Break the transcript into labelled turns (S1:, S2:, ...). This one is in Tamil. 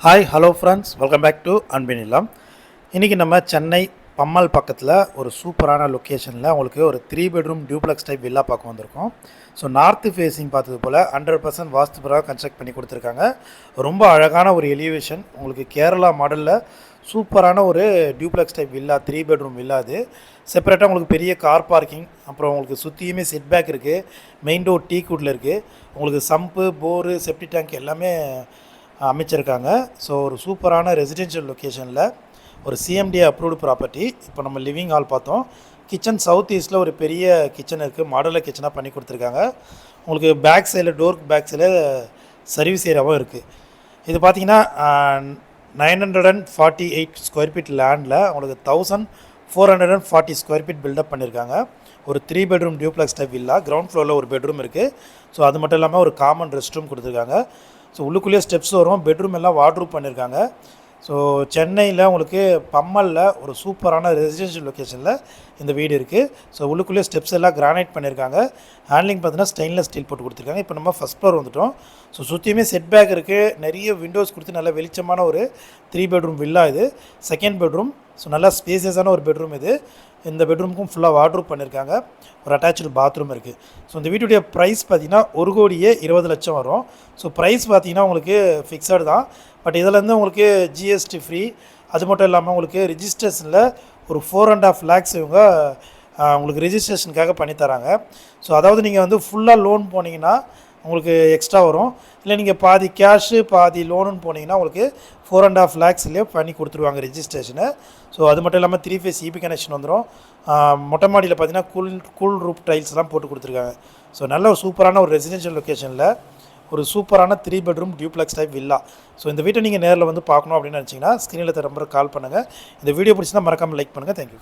S1: Hi hello friends, welcome back to அன்பின் இல்லம். இன்றைக்கி நம்ம சென்னை பம்மல் பக்கத்தில் ஒரு சூப்பரான லொக்கேஷனில் உங்களுக்கு ஒரு 3 பெட்ரூம் டியூப்ளெக்ஸ் டைப் வில்லா பார்க்க வந்திருக்கோம். ஸோ நார்த்து ஃபேஸிங் பார்த்தது போல் 100% வாஸ்து பிரகாரம் கன்ஸ்ட்ரக்ட் பண்ணி கொடுத்துருக்காங்க. ரொம்ப அழகான ஒரு எலிவேஷன், உங்களுக்கு கேரளா மாடலில் சூப்பரான ஒரு duplex type villa, 3 bedroom villa. அது செப்பரேட்டாக உங்களுக்கு பெரிய கார் பார்க்கிங், அப்புறம் உங்களுக்கு சுற்றியுமே செட் பேக் இருக்குது. மெயின் டோர் டீ குட்டில் இருக்குது. உங்களுக்கு சம்பு, போரு, செப்டி டேங்க் எல்லாமே அமைச்சிருக்காங்க. ஸோ ஒரு சூப்பரான ரெசிடென்ஷியல் லொக்கேஷனில் ஒரு சிஎம்டி அப்ரூவ்டு ப்ராப்பர்ட்டி. இப்போ நம்ம லிவிங் ஹால் பார்த்தோம். கிச்சன் சவுத் ஈஸ்ட்டில் ஒரு பெரிய கிச்சன் இருக்குது, மாடுலர் கிச்சனாக பண்ணி கொடுத்துருக்காங்க. உங்களுக்கு பேக் சைடில், டோருக்கு பேக் சைடில் சர்வீஸ் ஏரியாவும் இருக்குது. இது பார்த்திங்கன்னா 948 ஸ்கொயர் ஃபீட் லேண்டில் உங்களுக்கு 1440 ஸ்கொயர் ஃபீட் பில்டப் பண்ணியிருக்காங்க. ஒரு 3 bedroom duplex type villa. Ground ஃப்ளோரில் ஒரு பெட்ரூம் இருக்குது. ஸோ அது மட்டும் இல்லாமல் ஒரு காமன் ரெஸ்ட் ரூம் கொடுத்துருக்காங்க. ஸோ உள்ளுக்குள்ளேயே ஸ்டெப்ஸ் வரும். பெட்ரூம் எல்லாம் வார்ட்ரூப் பண்ணியிருக்காங்க. ஸோ சென்னையில் உங்களுக்கு பம்மலில் ஒரு சூப்பரான ரெசிடென்ஷியல் லொக்கேஷனில் இந்த வீடு இருக்குது. ஸோ உள்ளுக்குள்ளேயே ஸ்டெப்ஸ் எல்லாம் கிரானைட் பண்ணியிருக்காங்க. ஹேண்ட்லிங் பார்த்தீங்கன்னா ஸ்டெயின்லெஸ் ஸ்டீல் போட்டு கொடுத்துருக்காங்க. இப்போ நம்ம ஃபஸ்ட் ஃப்ளோர் வந்துவிட்டோம். ஸோ சுற்றியுமே செட் பேக் இருக்குது. நிறைய விண்டோஸ் கொடுத்து நல்ல வெளிச்சமான ஒரு 3 பெட்ரூம் வில்லா. இது செகண்ட் பெட்ரூம். ஸோ நல்லா ஸ்பேசியஸான ஒரு பெட்ரூம் இது. இந்த பெட்ரூமுக்கும் ஃபுல்லாக வார்ட்ரூப் பண்ணியிருக்காங்க. ஒரு அட்டாச்சு பாத்ரூம் இருக்குது. ஸோ இந்த வீட்டுடைய ப்ரைஸ் பார்த்திங்கன்னா 1,20,00,000 வரும். ஸோ ப்ரைஸ் பார்த்திங்கன்னா உங்களுக்கு ஃபிக்ஸடு தான். பட் இதிலேருந்து உங்களுக்கு ஜிஎஸ்டி ஃப்ரீ. அது மட்டும் இல்லாமல் உங்களுக்கு ரிஜிஸ்ட்ரேஷனில் ஒரு 4.5 lakhs இவங்க உங்களுக்கு ரிஜிஸ்ட்ரேஷனுக்காக பண்ணித்தராங்க. ஸோ அதாவது நீங்கள் வந்து ஃபுல்லாக லோன் போனீங்கன்னா உங்களுக்கு எக்ஸ்ட்ரா வரும். இல்லை நீங்கள் பாதி கேஷு பாதி லோனுன்னு போனீங்கன்னா உங்களுக்கு 4.5 lakhsலேயே பண்ணி கொடுத்துருவாங்க ரிஜிஸ்ட்ரேஷனை. ஸோ அது மட்டும் இல்லாமல் 3 phase இபி கனெக்ஷன் வந்துடும். மொட்டை மாடியில் பார்த்தீங்கன்னா கூல் ரூப் டைல்ஸ்லாம் போட்டு கொடுத்துருக்காங்க. ஸோ நல்ல ஒரு சூப்பரான ஒரு ரெசிடென்ஷியல் லொக்கேஷனில் ஒரு சூப்பரான 3 bedroom duplex type villa. So இந்த வீட்டை நீங்கள் நேரில் வந்து பார்க்கணும் அப்படின்னு நினச்சிங்கன்னா ஸ்க்ரீனில் நம்பருக்கு கால் பண்ணுங்கள். இந்த வீடியோ பிடிச்சினா மறக்காமல் லைக் பண்ணுங்கள். தேங்க்யூ.